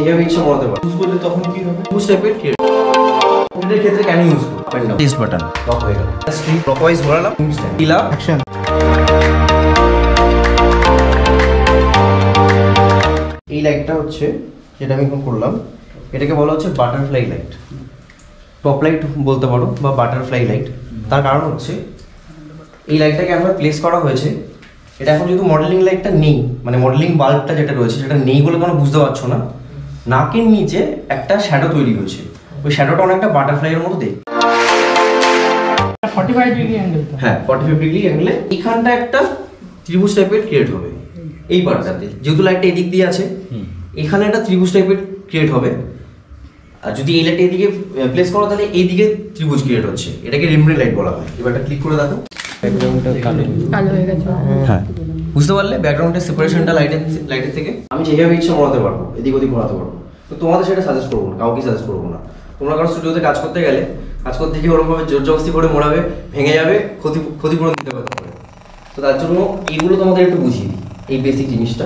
এভাবে ইচ্ছা বলতে পারো। ইউজ করলে তখন কি হবে? টু স্টেপের এর ক্ষেত্রে কেন ইউজ করব? Up and down test button lock হয়ে গেল। স্ট্রিপ ক্লকওয়াইজ ঘোরালাম, দিলাম অ্যাকশন। এই লাইটটা হচ্ছে যেটা আমি এখন করলাম, এটাকে বলা হচ্ছে বাটারফ্লাই লাইট, টপ লাইট বলতে পারো বা বাটারফ্লাই লাইট। তার কারণ হচ্ছে এই লাইটটাকে আমরা প্লেস করা হয়েছে, এটা এখন যেহেতু মডেলিং লাইটটা নেই, মানে মডেলিং বাল্বটা যেটা রয়েছে সেটা নেই বলে তোমরা বুঝতে পারছো না, নাকের নিচে একটা শ্যাডো তৈরি হয়েছে, ওই শ্যাডোটা অনেকটা বাটারফ্লাইয়ের মতো দেখতে। 45 ডিগ্রি অ্যাঙ্গেল, হ্যাঁ 45 ডিগ্রি অ্যাঙ্গেলে এখানটা একটা ত্রিভুজ টাইপের ক্রিয়েট হবে। এই পার্টটাতে যেহেতু লাইটটা এদিক দিয়ে আছে, এখানে একটা ত্রিভুজ টাইপের ক্রিয়েট হবে। আর যদি এই লাইটটা এদিকে প্লেস করো তাহলে এইদিকে ত্রিভুজ ক্রিয়েট হচ্ছে, এটাকে রিমরে লাইট বলা হয়। এবার একটা ক্লিক করে দেখো, ব্যাকগ্রাউন্ডটা কালো হয়ে গেছে। হ্যাঁ বুঝতে পারলে ব্যাকগ্রাউন্ডের সেপারেশনটা লাইটের থেকে আমি যেভাবে ইচ্ছা ঘোরাতে পারবো, এদিক ওদিক ঘোরাতে পারবো। তো তোমাদের সেটা সাজেস্ট করবো না, কাউকে সাজেস্ট করবো না। তোমরা কারো স্টুডিওতে কাজ করতে গেলে কাজ করতে গিয়ে ওরকমভাবে জোরজবস্তি করে মোড়াবে, ভেঙে যাবে, ক্ষতিপূরণ দিতে পারতে পারে। তো তার জন্য এইগুলো তোমাদের একটু বুঝিয়ে দিই, এই বেসিক জিনিসটা।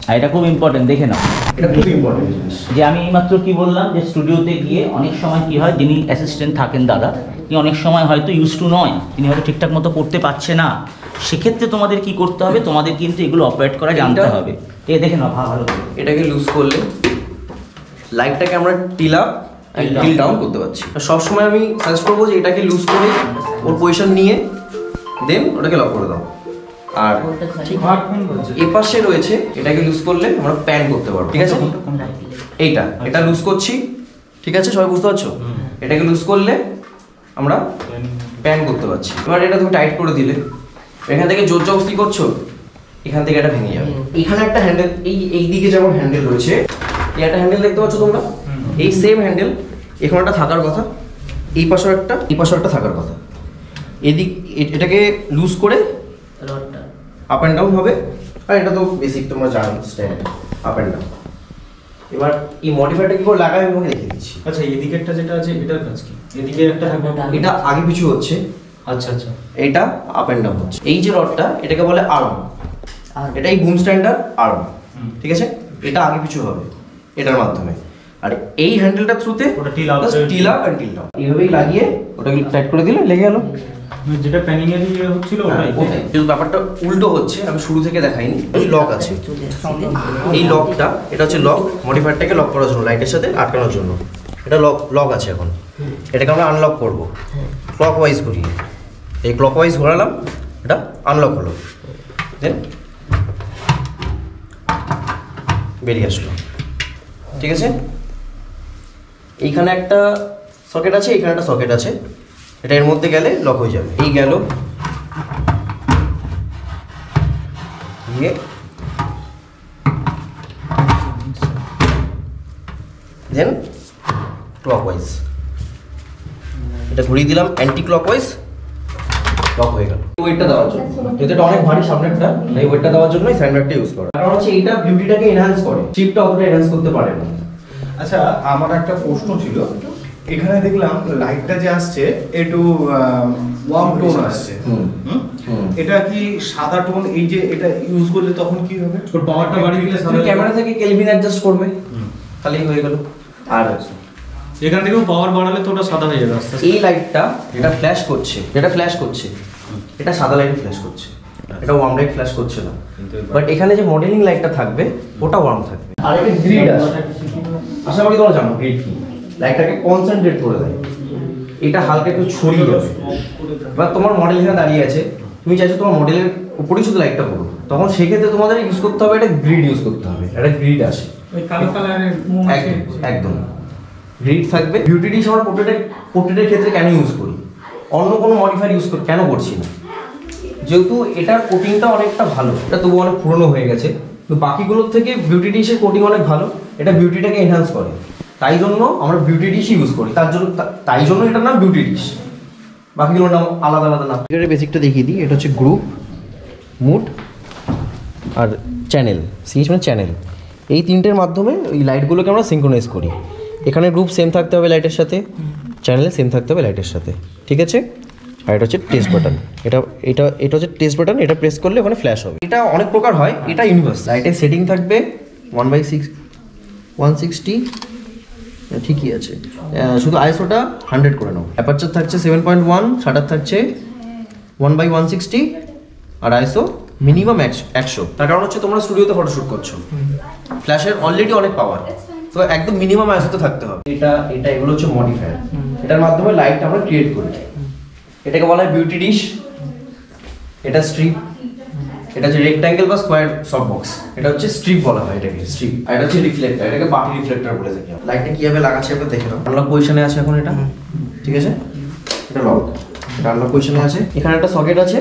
আর এটা খুব ইম্পর্টেন্ট, দেখে নাও, এটা খুব ইম্পর্টেন্ট জিনিস। যে আমি এইমাত্র কি বললাম যে স্টুডিওতে গিয়ে অনেক সময় কি হয়, যিনি অ্যাসিস্ট্যান্ট থাকেন দাদা, তিনি অনেক সময় হয়তো ইউজ টু নয়, তিনি হয়তো ঠিকঠাক মতো করতে পারছে না। সেক্ষেত্রে তোমাদের কি করতে হবে, তোমাদের কিন্তু এগুলো অপারেট করা জানতে হবে। এ দেখে নাও ভালো করে, এটাকে লুজ করলে লাইটটাকে আমরা টিল আপ টিল ডাউন করতে পারছি। সবসময় আমি সাজেস্ট করবো যে এটাকে লুজ করে ওর পজিশন নিয়ে দেন ওটাকে লক করে দাও। আর এই পাশে রয়েছে, এটাকে লুজ করলে আমরা প্যান করতে পারবো, ঠিক আছে? এটা লুজ করছি, ঠিক আছে, সবাই বুঝতে পারছো? এটাকে লুজ করলে আমরা প্যান করতে পারছি। এবার এটা তুমি টাইট করে দিলে, এখান থেকে জোর জবস্তি করছো, এখান থেকে এটা ভেঙে যাবে। এখানে একটা হ্যান্ডেল, এই দিকে যেমন হ্যান্ডেল রয়েছে, এই একটা হ্যান্ডেল দেখতে পাচ্ছ তোমরা, এই সেম হ্যান্ডেল এখানে একটা থাকার কথা, এই পাশেও একটা থাকার কথা। এটাকে লুজ করে আপ অ্যান্ড ডাউন হবে। আর এটা তো বেসিক তোমরা জানো, স্ট্যান্ড আপ অ্যান্ড ডাউন। এবার এই মডিফায়ারটা কি করে লাগাই আমি তোমাকে দেখিয়ে দিচ্ছি। আচ্ছা, এদিকেরটা যেটা আছে এটার কাজ কি? এদিকে একটা থাকবে, এটা আগে পিছু হচ্ছে। আচ্ছা আচ্ছা, এটা আপ অ্যান্ড ডাউন হচ্ছে। এই যে রডটা, এটাকে বলে আর্ম, এটা এই বুম স্ট্যান্ডার আর্ম, ঠিক আছে? এটা আগে পিছু হবে এটার মাধ্যমে। আর এই হ্যান্ডেলটা থ্রুতে ওটা till up and till down এইভাবেই লাগিয়ে ওটাকে টাইট করে দিলে লেগে গেল। যেটা প্যানিং এর ইয়ে হচ্ছিল ওটাই। কিন্তু ব্যাপারটা উল্টো হচ্ছে, আমি শুরু থেকে দেখাইনি। এই লক আছে, এই লকটা, এটা হচ্ছে লক, মডিফায়ারটাকে লক করার জন্য, লাইটের সাথে আটকানোর জন্য। এটা লক আছে। এখন এটাকে আমরা আনলক করবো ক্লকওয়াইজ ঘুরিয়ে। এই ক্লকওয়াইজ ঘোরালাম, এটা আনলক হলো, দেন বেরিয়ে আসলো, ঠিক আছে? এইখানে একটা সকেট আছে, এইখানে একটা সকেট আছে, এটা এর মধ্যে গেলে লক হয়ে যাবে। এই গেল, দেন ক্লকওয়াইজ এটা ঘুরিয়ে দিলাম, অ্যান্টি ক্লকওয়াইজ, লক হয়ে গেল। ওয়েটটা দেওয়ার জন্য, যেহেতু এটা অনেক ভারী সামনেরটা, এই ওয়েটটা দেওয়ার জন্যই স্যান্ডব্যাগটা ইউজ করা। কারণ হচ্ছে এইটা বিউটিটাকে এনহ্যান্স করে, চিপটা অতটা এনহ্যান্স করতে পারে না। আচ্ছা, আমার একটা প্রশ্ন ছিল, এখানে দেখলাম লাইটটা যে আসছে একটু ওয়ার্ম টোন আসছে, এটা কি সাদা টোন? এই যে এটা ইউজ করলে তখন কি হবে? ওর পাওয়ারটা বাড়িয়ে দিলে তুমি ক্যামেরা থেকে কেলভিন অ্যাডজাস্ট করবে, তাহলেই হয়ে গেল। আর এখান থেকেও পাওয়ার বাড়ালে তো ওটা সাদা হয়ে যাবে আস্তে আস্তে। এই লাইটটা যেটা ফ্ল্যাশ করছে, এটা সাদা লাইট ফ্ল্যাশ করছে, এটা ওয়ার্ম লাইট ফ্ল্যাশ করছে না। বাট এখানে যে মডেলিং লাইটটা থাকবে ওটা ওয়ার্ম থাকবে। আর একটা গ্রিড আছে, আশা করি তোমরা জানো গ্রিড কি। লাইটটাকে কনসেন্ট্রেট করে দেয়, এটা হালকা একটু ছড়িয়ে যাবে। এবার তোমার মডেল এখানে দাঁড়িয়ে আছে, তুমি চাইছো তোমার মডেলের উপরেই শুধু লাইটটা পড়ো, তখন সেক্ষেত্রে তোমাদের ইউজ করতে হবে, একটা গ্রিড ইউজ করতে হবে। একটা গ্রিড আছে, ওই কালো কালারের একদম গ্রিড থাকবে। বিউটি ডিশ আমরা পোর্ট্রেটের ক্ষেত্রে কেন ইউজ করি, অন্য কোনো মডিফায়ার ইউজ করি কেন করছি না? যেহেতু এটার কোটিংটা অনেকটা ভালো, এটা তবু অনেক পুরনো হয়ে গেছে, তো বাকিগুলোর থেকে বিউটি ডিশের কোটিং অনেক ভালো, এটা বিউটিটাকে এনহ্যান্স করে, তাই জন্য আমরা বিউটি ডিশই ইউজ করি। তাই জন্য এটার নাম বিউটি ডিশ, বাকিগুলোর নাম আলাদা আলাদা নাম। এটার বেসিকটা দেখিয়ে দিই, এটা হচ্ছে গ্রুপ, মুড আর চ্যানেল। সিরিজ মানে চ্যানেল, এই তিনটের মাধ্যমে ওই লাইটগুলোকে আমরা সিঙ্ক্রোনাইজ করি। এখানে গ্রুপ সেম থাকতে হবে লাইটের সাথে, চ্যানেলে সেম থাকতে হবে লাইটের সাথে, ঠিক আছে? আর এটা হচ্ছে টেস্ট বাটন, এটা হচ্ছে টেস্ট বাটন, এটা প্রেস করলে ওখানে ফ্ল্যাশ হবে। এটা অনেক প্রকার হয়, এটা ইউনিভার্স। লাইটের সেটিং থাকবে 1/6 160 ঠিকই আছে। শুধু আইএসওটা 100 করে নাও। অ্যাপারচার থাকছে 7.1, শাটার থাকছে 1/160 আর আইএসও মিনিমাম 100। তার কারণ হচ্ছে তোমরা স্টুডিওতে ফটোশুট করছো, ফ্ল্যাশের অলরেডি অনেক পাওয়ার, তো একদম মিনিমাম আইএসওতে থাকতে হবে। এটা এগুলো হচ্ছে মডিফায়ার, এটার মাধ্যমে লাইটটা আমরা ক্রিয়েট করি। এটাকে বলা হয় বিউটি ডিশ, এটা স্ট্রিপ, এটা হচ্ছে রেক্ট্যাঙ্গেল বা স্কোয়ার সফট বক্স, এটা হচ্ছে স্ট্রিপ বলা হয় এটাকে, স্ট্রিপ। আর এটা হচ্ছে রিফ্লেক্টর, এটাকে বাটি রিফ্লেক্টর বলে থাকি। লাইটটা কিভাবে লাগাচ্ছি আমরা দেখে নাও। আনলক পজিশনে আছে এখন এটা, ঠিক আছে, এটা লক, এটা আনলক পজিশনে আছে। এখানে একটা সকেট আছে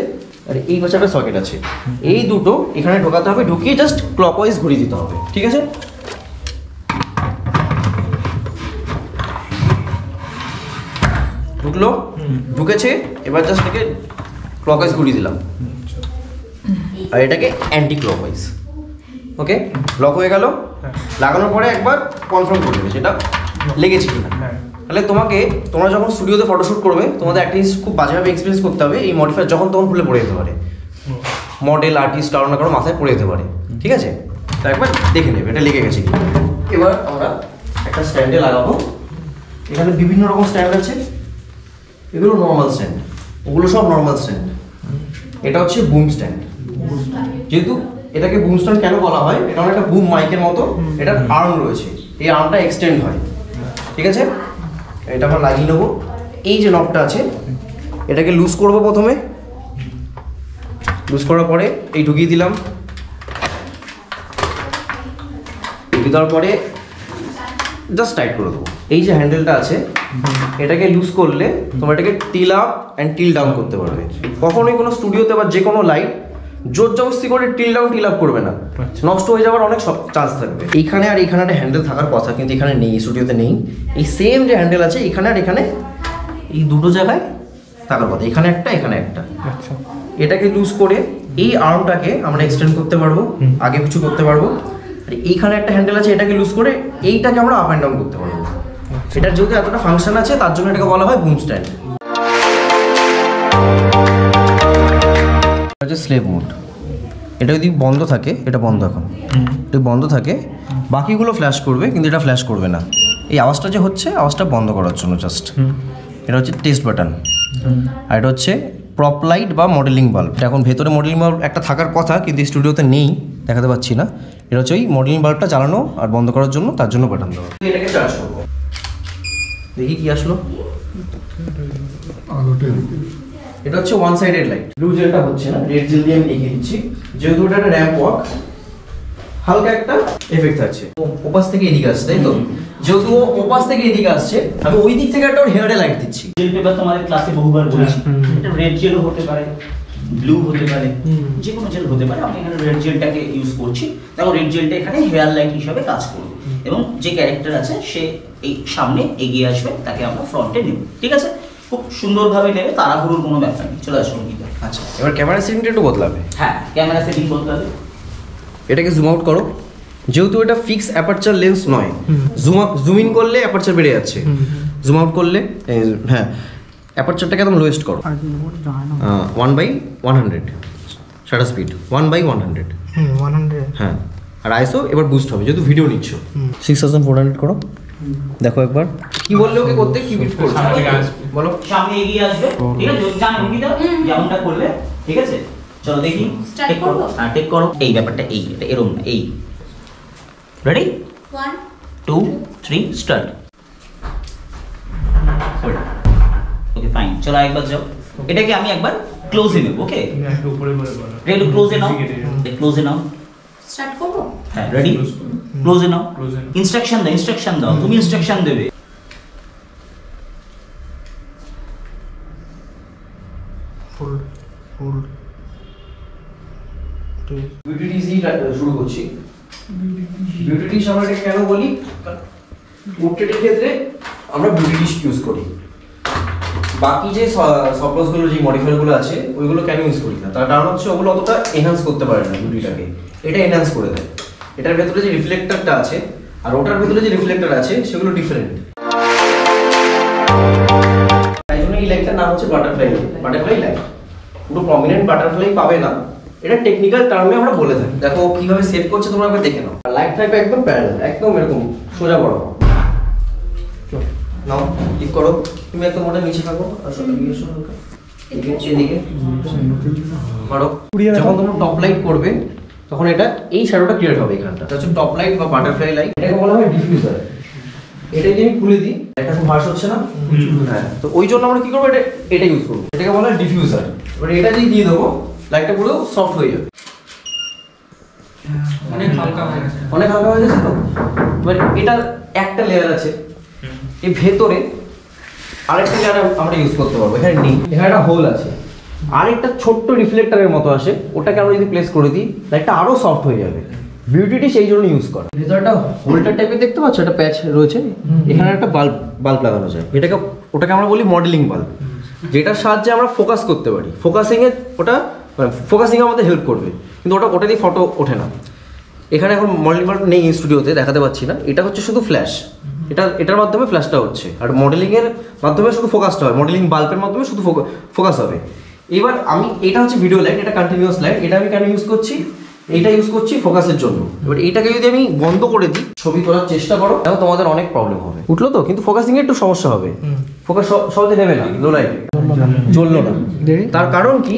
আর এই পাশে একটা সকেট আছে, এই দুটো এখানে ঢোকাতে হবে, ঢুকিয়ে জাস্ট ক্লকওয়াইজ ঘুরিয়ে দিতে হবে, ঠিক আছে। ঢুকলো, ঢুকেছে, এবার জাস্ট এটাকে ক্লকওয়াইজ ঘুরিয়ে দিলাম আর এটাকে অ্যান্টি ক্লকওয়াইজ। ওকে, লক হয়ে গেল। লাগানোর পরে একবার কনফার্ম করে দেবে সেটা লেগেছে কিনা। তাহলে তোমরা যখন স্টুডিওতে ফটোশ্যুট করবে, তোমাদের একটা জিনিস খুব বাজেভাবে এক্সপিরিয়েন্স করতে হবে, এই মডিফায়ার যখন তখন খুলে পড়ে যেতে পারে, মডেল আর্টিস্ট কারো না কারো মাথায় পড়ে যেতে পারে, ঠিক আছে। তো একবার দেখে নেবে এটা লেগে গেছে কি। এবার আমরা একটা স্ট্যান্ডে লাগাবো। এখানে বিভিন্ন রকম স্ট্যান্ড আছে, এগুলো নর্মাল স্ট্যান্ড, ওগুলো সব নর্মাল স্ট্যান্ড। এটা হচ্ছে বুম স্ট্যান্ড। যেহেতু এটাকে বুম স্ট্যান্ড কেন বলা হয়, এটা একটা বুম মাইকের মতো, এটার আর্ম রয়েছে, এই আর্মটা এক্সটেন্ড হয়, ঠিক আছে। এটা আমরা লাগিয়ে নেবো। এই যে নবটা আছে এটাকে লুজ করব প্রথমে, লুজ করার পরে এই ঢুকিয়ে দিলাম, ঢুকিয়ে দেওয়ার পরে জাস্ট টাইট করে দেবো। এই যে হ্যান্ডেলটা আছে এটাকে লুজ করলে তোমরা এটাকে till up and till down করতে পারবে। কখনোই কোনো স্টুডিওতে বা যে কোনো লাইট জোর জবস্তি করে টিল ডাউন টিল আপ করবে না, নষ্ট হয়ে যাওয়ার অনেক চান্স থাকবে। এইখানে আর এইখানে একটা হ্যান্ডেল থাকার কথা, কিন্তু এখানে নেই, স্টুডিওতে নেই। এই সেম যে হ্যান্ডেল আছে এখানে আর এখানে, এই দুটো জায়গায় থাকার কথা, এখানে একটা এখানে একটা। এটাকে লুজ করে এই আর্মটাকে আমরা এক্সটেন্ড করতে পারবো, আগে পিছু করতে পারবো। আর এইখানে একটা হ্যান্ডেল আছে, এটাকে লুজ করে এইটাকে আমরা আপ অ্যান্ড ডাউন করতে পারবো। এটার যেহেতু এতটা ফাংশন আছে তার জন্য এটাকে বলা হয় বুম স্ট্যান্ড। এটা হচ্ছে স্লেভ মোড। এটা যদি বন্ধ থাকে, এটা বন্ধ, এখন এটা বন্ধ থাকে, বাকিগুলো ফ্ল্যাশ করবে কিন্তু এটা ফ্ল্যাশ করবে না। এই আওয়াজটা যে হচ্ছে, আওয়াজটা বন্ধ করার জন্য জাস্ট। এটা হচ্ছে টেস্ট বাটন। আর এটা হচ্ছে প্রপ লাইট বা মডেলিং বাল্ব। এখন ভেতরে মডেলিং বাল্ব একটা থাকার কথা, কিন্তু স্টুডিওতে নেই, দেখাতে পাচ্ছি না। এটা হচ্ছে ওই মডেলিং বাল্বটা জ্বালানো আর বন্ধ করার জন্য, তার জন্য বাটন দেওয়া। এটাকে চার্জ করবো, দেখি কি আসলো। এটা হচ্ছে ওয়ান সাইডেড লাইট। ব্লু জেলটা হচ্ছে না, রেড জেল দিয়ে আমি দেখিয়ে দিচ্ছি। যেহেতু এটা একটা র্যাম্প ওয়াক, হালকা একটা এফেক্ট আছে। ওপাশ থেকে এদিকে আসছে, তাই তো? যেহেতু ওপাশ থেকে এদিকে আসছে, আমি ওই দিক থেকে একটা হেয়ারে লাইট দিচ্ছি। জেল পেপার তোমাদের ক্লাসে বহুবার বলেছি, এটা রেড জেলও হতে পারে, ব্লু হতে পারে, যে কোনো জেল হতে পারে। আমি এখানে রেড জেলটাকে ইউজ করছি। দেখো রেড জেলটা এখানে হেয়ার লাইট হিসাবে কাজ করবে, এবং যে ক্যারেক্টার আছে সে এই সামনে এগিয়ে আসবে, তাকে আমরা ফ্রন্টে নেব, ঠিক আছে। খুব সুন্দরভাবে নেবে, তাড়াহুড়োর কোনো ব্যাপার নেই। চলে আসুন। আচ্ছা, এবার ক্যামেরা সেটিংটা একটু বদলাবে। হ্যাঁ, ক্যামেরা সেটিং বদলাবে। এটাকে জুম আউট করো। যেহেতু এটা ফিক্স অ্যাপারচার লেন্স নয়, জুম ইন করলে অ্যাপারচার বেড়ে যাচ্ছে, জুম আউট করলে হ্যাঁ অ্যাপারচারটাকে একদম লোয়েস্ট করো, 1/100 শাটার স্পিড 1/100। হ্যাঁ, আর আইএসও এবার বুস্ট হবে যেহেতু ভিডিও নিচ্ছ। 6400 করো, দেখো একবার কি বললে ওকে করতে, কি বিট করছো বলো। সামনে এগিয়ে আসবে, ঠিক আছে। জানো কি দাও যেমনটা করলে, ঠিক আছে। চলো দেখি, টেক করো। হ্যাঁ, টেক করো। এই ব্যাপারটা এই, এটা এরকম না, এই। Ready, 1 2 3 start. ওকে ফাইন, চলো একবার যাও। এটাকে আমি একবার ক্লোজে নেব। ওকে, একটু ক্লোজে নাও, ক্লোজে নাও। স্টার্ট করব। হ্যাঁ, রেডি, ক্লোজে নাও। ইনস্ট্রাকশন দাও, ইনস্ট্রাকশন দাও, তুমি ইনস্ট্রাকশন দেবে। বিউটি ডিশ শুরু করছি। বিউটি ডিশ আমরা এটা কেন বলি, পোর্ট্রেটের ক্ষেত্রে আমরা বিউটি ডিশ ইউজ করি। বাকি যে সফটওয়্যারগুলো, যে মডিফায়ারগুলো আছে ওইগুলো কেন ইউজ করি না, তার কারণ হচ্ছে ওগুলো অতটা এনহ্যান্স করতে পারে না বিউটিটাকে, এটা এনহ্যান্স করে দেয়। এটার ভেতরে যে রিফ্লেক্টরটা আছে আর ওটার ভেতরে যে রিফ্লেক্টর আছে সেগুলো ডিফারেন্ট। তাই জন্য এই লাইটটার নাম হচ্ছে বাটারফ্লাই লাইট। বাটারফ্লাই লাইট পুরো প্রমিনেন্ট বাটারফ্লাই পাবে না, এটা টেকনিক্যাল টার্মে আমরা বলে থাকি। দেখো ও কিভাবে সেট করছে তোমরা একবার দেখে নাও। লাইট থাকবে একদম প্যারালাল, একদম এরকম সোজা বরাবর। নাও ক্লিক করো, তুমি একদম ওটা নিচে থাকো আর সব এদিকে এসো হালকা, এদিকে মারো। যখন তোমরা টপ লাইট করবে তখন এটা এই শ্যাডোটা ক্রিয়েট হবে এখানটা। এটা হচ্ছে টপ লাইট বা বাটারফ্লাই লাইট, এটাকে বলা হয় ডিফিউজার। এটা যদি আমি খুলে দিই এটা খুব ভার্স হচ্ছে না? হ্যাঁ, তো ওই জন্য আমরা কি করবো, এটা ইউজ করবো, এটাকে বলা হয় ডিফিউজার। এবার এটা যদি দিয়ে দেবো লাইটটা পুরো সফট হয়ে যাবে, অনেক হালকা হয়ে গেছে। অনেক হালকা হয়ে গেছে। তো এবার এটার একটা লেয়ার আছে, এই ভেতরে আরেকটা লেয়ার আমরা ইউজ করতে পারবো। এখানে নেই, এখানে একটা হোল আছে, আরেকটা ছোট্ট রিফ্লেক্টরের মতো আসে, ওটাকে আমরা যদি প্লেস করে দিই লাইটটা আরো সফট হয়ে যাবে। বিউটিটি সেই জন্য ইউজ করা। ভেতরে একটা হোল্ডার টাইপের দেখতে পাচ্ছ, একটা প্যাচ রয়েছে, এখানে একটা বাল্ব লাগানো যায়। ওটাকে আমরা বলি মডেলিং বাল্ব, যেটার সাহায্যে আমরা ফোকাস করতে পারি। ফোকাসিং আমাদের হেল্প করবে, কিন্তু ওটা দিয়ে ফটো ওঠে না। এখানে এখন মডেলিং বাল্ব নেই স্টুডিওতে, দেখাতে পাচ্ছি না। এটা হচ্ছে শুধু ফ্ল্যাশ, এটার মাধ্যমে ফ্ল্যাশটা হচ্ছে, আর মডেলিংয়ের মাধ্যমে শুধু ফোকাসটা হয়। মডেলিং বাল্বের মাধ্যমে শুধু ফোকাস হবে। এবার এটা হচ্ছে ভিডিও লাইট, এটা কন্টিনিউয়াস লাইট। এটা আমি কেন ইউজ করছি, এইটা ইউজ করছি ফোকাসের জন্য। এবার এইটাকে যদি আমি বন্ধ করে দিই, ছবি তোলার চেষ্টা করো, তাহলে তোমাদের অনেক প্রবলেম হবে। উঠলো তো, কিন্তু ফোকাসিং এ একটু সমস্যা হবে। ফোকাস সহজে নেবে না, লো লাইট জ্বললো না। তার কারণ কি,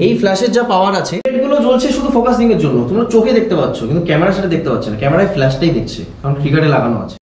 এই ফ্ল্যাশের যা পাওয়ার আছে, এগুলো জ্বলছে শুধু ফোকাসিং এর জন্য। তোমরা চোখে দেখতে পাচ্ছ, কিন্তু ক্যামেরা সেটা দেখতে পাচ্ছে না। ক্যামেরায় ফ্ল্যাশটাই দেখছে, কারণ ট্রিগারে লাগানো আছে।